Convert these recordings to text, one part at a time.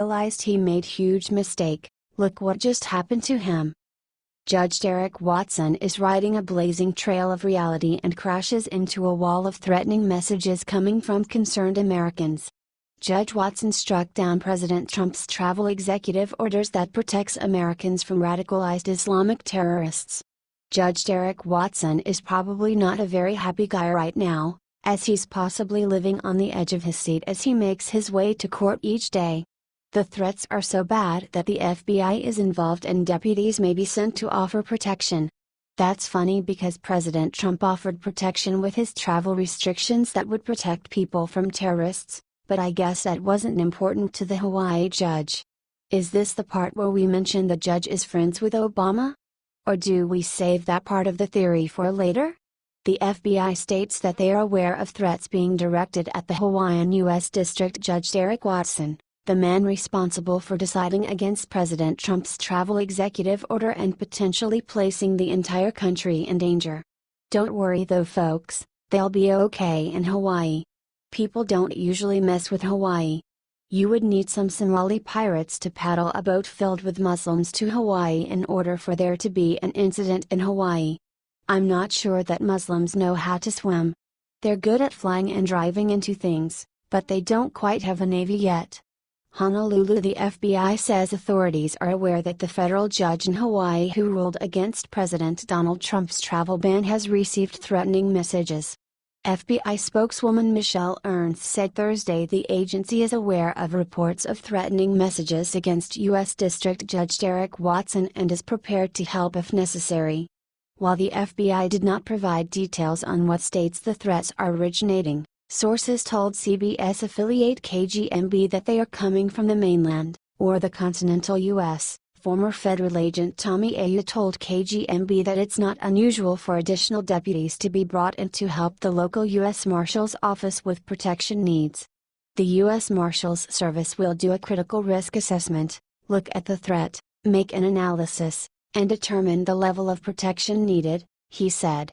realized he made huge mistake. Look what just happened to him. Judge Derek Watson is riding a blazing trail of reality and crashes into a wall of threatening messages coming from concerned Americans. Judge Watson struck down President Trump's travel executive orders that protects Americans from radicalized Islamic terrorists. Judge Derek Watson is probably not a very happy guy right now, as he's possibly living on the edge of his seat as he makes his way to court each day. The threats are so bad that the FBI is involved and deputies may be sent to offer protection. That's funny because President Trump offered protection with his travel restrictions that would protect people from terrorists, but I guess that wasn't important to the Hawaii judge. Is this the part where we mention the judge is friends with Obama? Or do we save that part of the theory for later? The FBI states that they are aware of threats being directed at the Hawaiian U.S. District Judge Derek Watson, the man responsible for deciding against President Trump's travel executive order and potentially placing the entire country in danger. Don't worry though folks, they'll be okay in Hawaii. People don't usually mess with Hawaii. You would need some Somali pirates to paddle a boat filled with Muslims to Hawaii in order for there to be an incident in Hawaii. I'm not sure that Muslims know how to swim. They're good at flying and driving into things, but they don't quite have a navy yet. Honolulu. The FBI says authorities are aware that the federal judge in Hawaii who ruled against President Donald Trump's travel ban has received threatening messages. FBI spokeswoman Michelle Ernst said Thursday the agency is aware of reports of threatening messages against U.S. District Judge Derek Watson and is prepared to help if necessary. While the FBI did not provide details on what states the threats are originating, sources told CBS affiliate KGMB that they are coming from the mainland, or the continental U.S. Former federal agent Tommy Ayu told KGMB that it's not unusual for additional deputies to be brought in to help the local U.S. Marshal's office with protection needs. The U.S. Marshal's Service will do a critical risk assessment, look at the threat, make an analysis, and determine the level of protection needed, he said.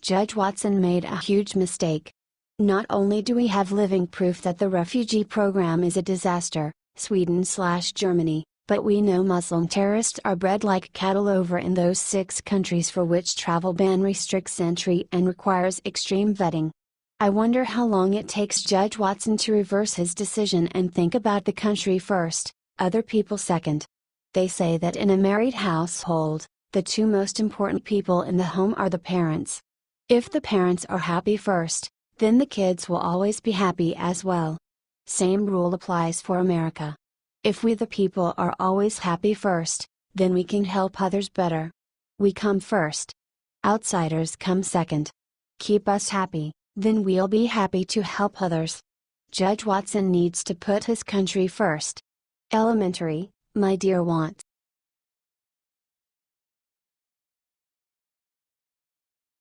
Judge Watson made a huge mistake. Not only do we have living proof that the refugee program is a disaster, Sweden/Germany, but we know Muslim terrorists are bred like cattle over in those 6 countries for which travel ban restricts entry and requires extreme vetting. I wonder how long it takes Judge Watson to reverse his decision and think about the country first, other people second. They say that in a married household, the 2 most important people in the home are the parents. If the parents are happy first, then the kids will always be happy as well. Same rule applies for America. If we the people are always happy first, then we can help others better. We come first. Outsiders come second. Keep us happy, then we'll be happy to help others. Judge Watson needs to put his country first. Elementary, my dear want.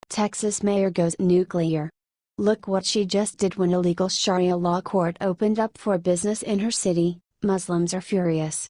Texas mayor goes nuclear. Look what she just did when illegal Sharia law court opened up for business in her city. Muslims are furious.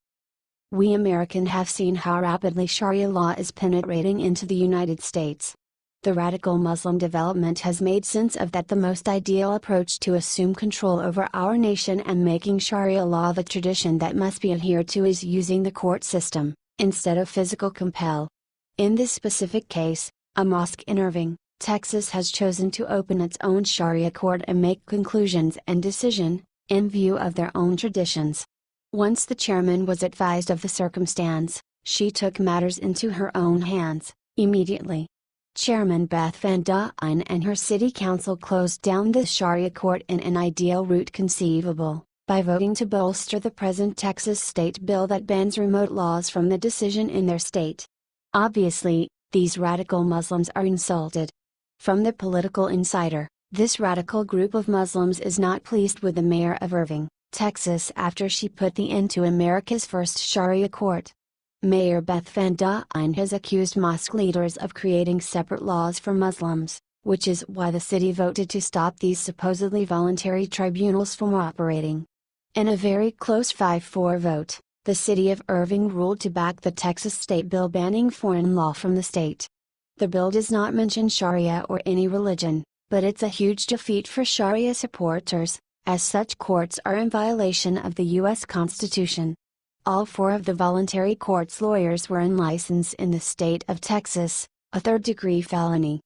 We Americans have seen how rapidly Sharia law is penetrating into the United States. The radical Muslim development has made sense of that the most ideal approach to assume control over our nation and making Sharia law the tradition that must be adhered to is using the court system, instead of physical compel. In this specific case, a mosque in Irving, Texas has chosen to open its own Sharia court and make conclusions and decision, in view of their own traditions. Once the chairman was advised of the circumstance, she took matters into her own hands, immediately. Chairman Beth Van Duyn and her city council closed down the Sharia court in an ideal route conceivable, by voting to bolster the present Texas state bill that bans remote laws from the decision in their state. Obviously, these radical Muslims are insulted. From the Political Insider, this radical group of Muslims is not pleased with the mayor of Irving, Texas after she put the end to America's first Sharia court. Mayor Beth Van Duyn has accused mosque leaders of creating separate laws for Muslims, which is why the city voted to stop these supposedly voluntary tribunals from operating. In a very close 5-4 vote, the city of Irving ruled to back the Texas state bill banning foreign law from the state. The bill does not mention Sharia or any religion, but it's a huge defeat for Sharia supporters, As such, courts are in violation of the U.S. Constitution. All four of the voluntary court's lawyers were unlicensed in the state of Texas, a third-degree felony.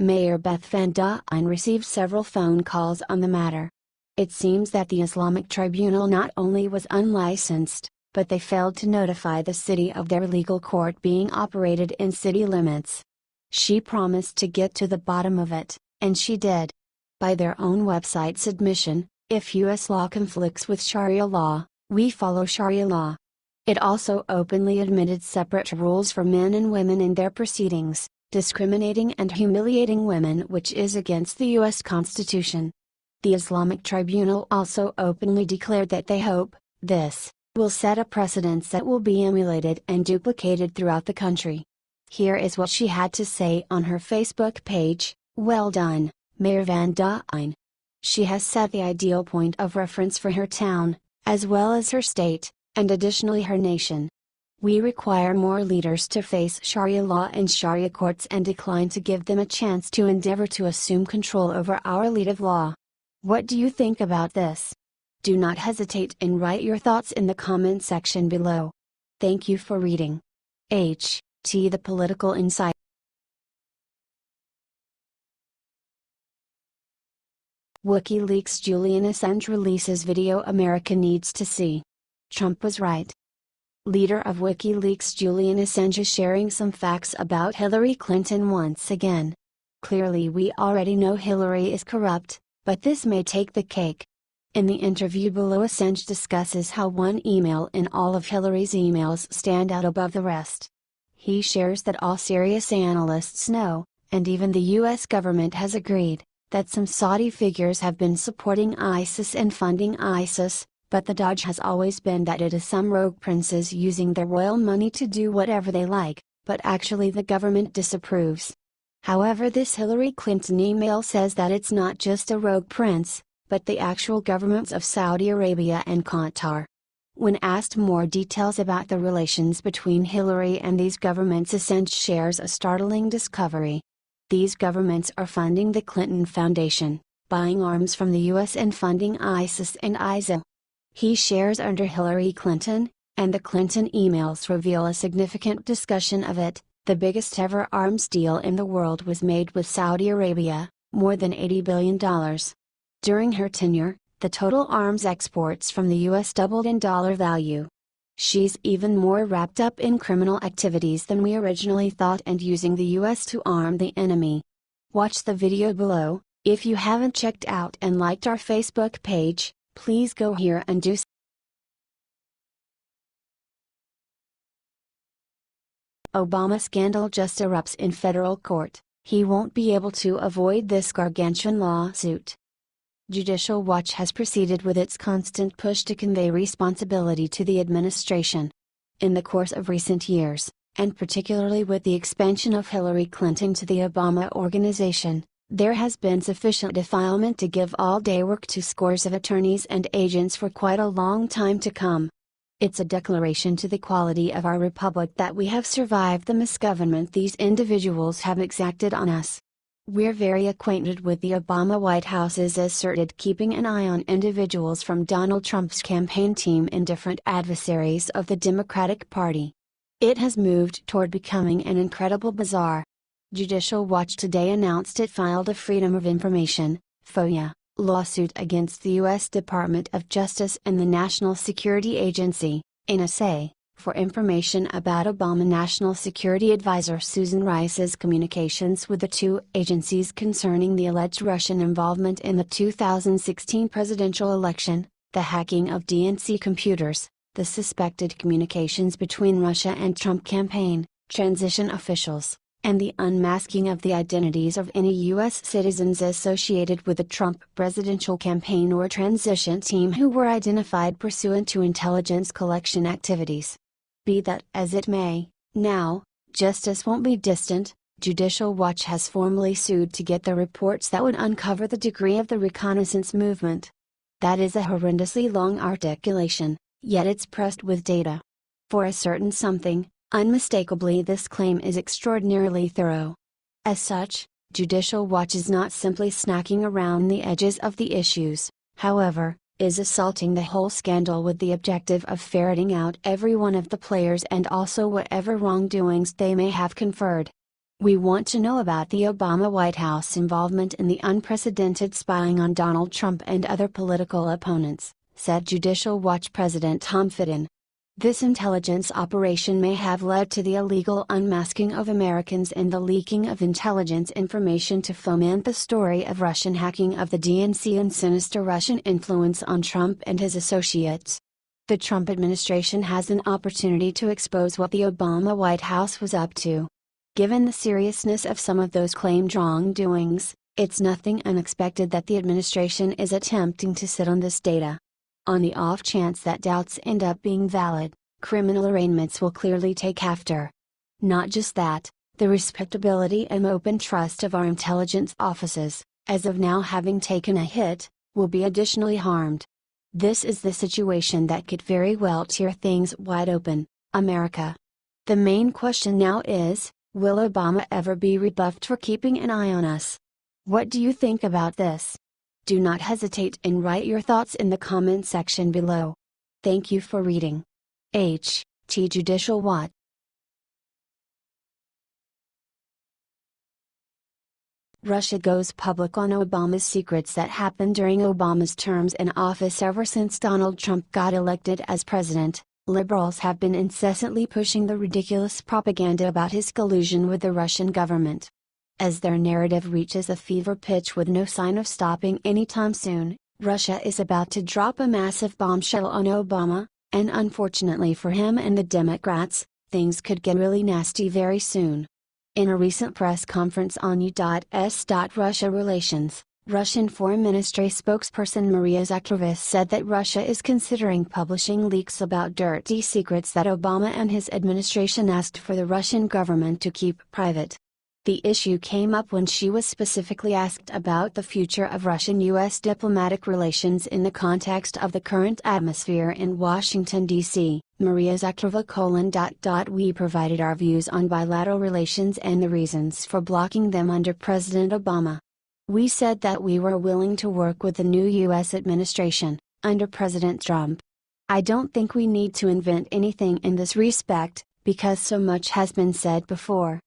Mayor Beth Van Duyn received several phone calls on the matter. It seems that the Islamic Tribunal not only was unlicensed, but they failed to notify the city of their legal court being operated in city limits. She promised to get to the bottom of it, and she did. By their own website's admission, if U.S. law conflicts with Sharia law, we follow Sharia law. It also openly admitted separate rules for men and women in their proceedings, discriminating and humiliating women, which is against the U.S. Constitution. The Islamic Tribunal also openly declared that they hope this will set a precedent that will be emulated and duplicated throughout the country. Here is what she had to say on her Facebook page: "Well done, Mayor Van Duyn. She has set the ideal point of reference for her town, as well as her state, and additionally her nation. We require more leaders to face Sharia law and Sharia courts and decline to give them a chance to endeavor to assume control over our lead of law. What do you think about this? Do not hesitate and write your thoughts in the comment section below. Thank you for reading. H.T. The Political Insight. WikiLeaks Julian Assange releases video America needs to see. Trump was right. Leader of WikiLeaks Julian Assange is sharing some facts about Hillary Clinton once again. Clearly we already know Hillary is corrupt, but this may take the cake. In the interview below, Assange discusses how one email in all of Hillary's emails stand out above the rest. He shares that all serious analysts know, and even the US government has agreed, that some Saudi figures have been supporting ISIS and funding ISIS, but the dodge has always been that it is some rogue princes using their royal money to do whatever they like, but actually the government disapproves. However, this Hillary Clinton email says that it's not just a rogue prince, but the actual governments of Saudi Arabia and Qatar. When asked more details about the relations between Hillary and these governments, Assange shares a startling discovery. These governments are funding the Clinton Foundation, buying arms from the US and funding ISIS and ISIL. He shares under Hillary Clinton, and the Clinton emails reveal a significant discussion of it. The biggest ever arms deal in the world was made with Saudi Arabia, more than $80 billion. During her tenure, the total arms exports from the US doubled in dollar value. She's even more wrapped up in criminal activities than we originally thought and using the US to arm the enemy. Watch the video below. If you haven't checked out and liked our Facebook page, please go here and do so. Obama scandal just erupts in federal court. He won't be able to avoid this gargantuan lawsuit. Judicial Watch has proceeded with its constant push to convey responsibility to the administration. In the course of recent years, and particularly with the expansion of Hillary Clinton to the Obama organization, there has been sufficient defilement to give all-day work to scores of attorneys and agents for quite a long time to come. It's a declaration to the quality of our republic that we have survived the misgovernment these individuals have exacted on us. We're very acquainted with the Obama White House's asserted keeping an eye on individuals from Donald Trump's campaign team and different adversaries of the Democratic Party. It has moved toward becoming an incredible bazaar. Judicial Watch today announced it filed a Freedom of Information (FOIA) lawsuit against the U.S. Department of Justice and the National Security Agency, NSA, for information about Obama National Security Advisor Susan Rice's communications with the two agencies concerning the alleged Russian involvement in the 2016 presidential election, the hacking of DNC computers, the suspected communications between Russia and Trump campaign, transition officials, and the unmasking of the identities of any U.S. citizens associated with the Trump presidential campaign or transition team who were identified pursuant to intelligence collection activities. Be that as it may, now, justice won't be distant. Judicial Watch has formally sued to get the reports that would uncover the degree of the reconnaissance movement. That is a horrendously long articulation, yet it's pressed with data. For a certain something, unmistakably this claim is extraordinarily thorough. As such, Judicial Watch is not simply snacking around the edges of the issues, however, is assaulting the whole scandal with the objective of ferreting out every one of the players and also whatever wrongdoings they may have conferred. We want to know about the Obama White House involvement in the unprecedented spying on Donald Trump and other political opponents, said Judicial Watch President Tom Fitton. This intelligence operation may have led to the illegal unmasking of Americans and the leaking of intelligence information to foment the story of Russian hacking of the DNC and sinister Russian influence on Trump and his associates. The Trump administration has an opportunity to expose what the Obama White House was up to. Given the seriousness of some of those claimed wrongdoings, it's nothing unexpected that the administration is attempting to sit on this data. On the off chance that doubts end up being valid, criminal arraignments will clearly take after. Not just that, the respectability and open trust of our intelligence offices, as of now having taken a hit, will be additionally harmed. This is the situation that could very well tear things wide open, America. The main question now is, will Obama ever be rebuffed for keeping an eye on us? What do you think about this? Do not hesitate and write your thoughts in the comment section below. Thank you for reading. H.T. Judicial Watch. Russia goes public on Obama's secrets that happened during Obama's terms in office. Ever since Donald Trump got elected as president, liberals have been incessantly pushing the ridiculous propaganda about his collusion with the Russian government. As their narrative reaches a fever pitch with no sign of stopping anytime soon, Russia is about to drop a massive bombshell on Obama, and unfortunately for him and the Democrats, things could get really nasty very soon. In a recent press conference on U.S. Russia relations, Russian Foreign Ministry spokesperson Maria Zakharova said that Russia is considering publishing leaks about dirty secrets that Obama and his administration asked for the Russian government to keep private. The issue came up when she was specifically asked about the future of Russian-U.S. diplomatic relations in the context of the current atmosphere in Washington, D.C. Maria Zakharova: We provided our views on bilateral relations and the reasons for blocking them under President Obama. We said that we were willing to work with the new U.S. administration, under President Trump. I don't think we need to invent anything in this respect, because so much has been said before.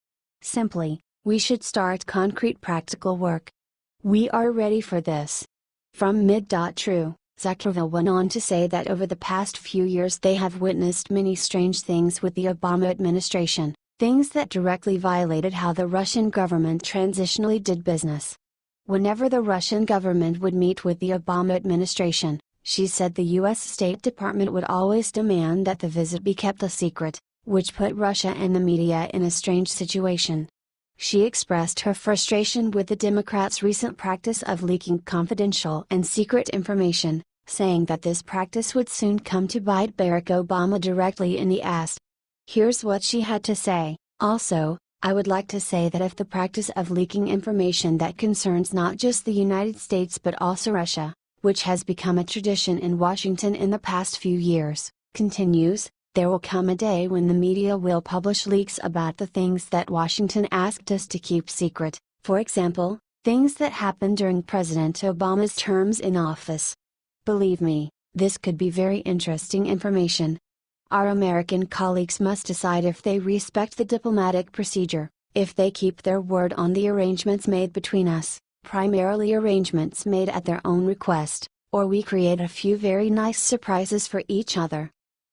Simply, we should start concrete practical work. We are ready for this. From mid.true, Zakharova went on to say that over the past few years they have witnessed many strange things with the Obama administration, things that directly violated how the Russian government transitionally did business. Whenever the Russian government would meet with the Obama administration, she said the U.S. State Department would always demand that the visit be kept a secret, which put Russia and the media in a strange situation. She expressed her frustration with the Democrats' recent practice of leaking confidential and secret information, saying that this practice would soon come to bite Barack Obama directly in the ass. Here's what she had to say: Also, I would like to say that if the practice of leaking information that concerns not just the United States but also Russia, which has become a tradition in Washington in the past few years, continues, there will come a day when the media will publish leaks about the things that Washington asked us to keep secret, for example, things that happened during President Obama's terms in office. Believe me, this could be very interesting information. Our American colleagues must decide if they respect the diplomatic procedure, if they keep their word on the arrangements made between us, primarily arrangements made at their own request, or we create a few very nice surprises for each other.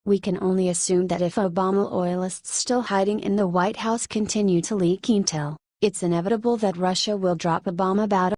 We can only assume that if Obama loyalists still hiding in the White House continue to leak intel, it's inevitable that Russia will drop a bomb about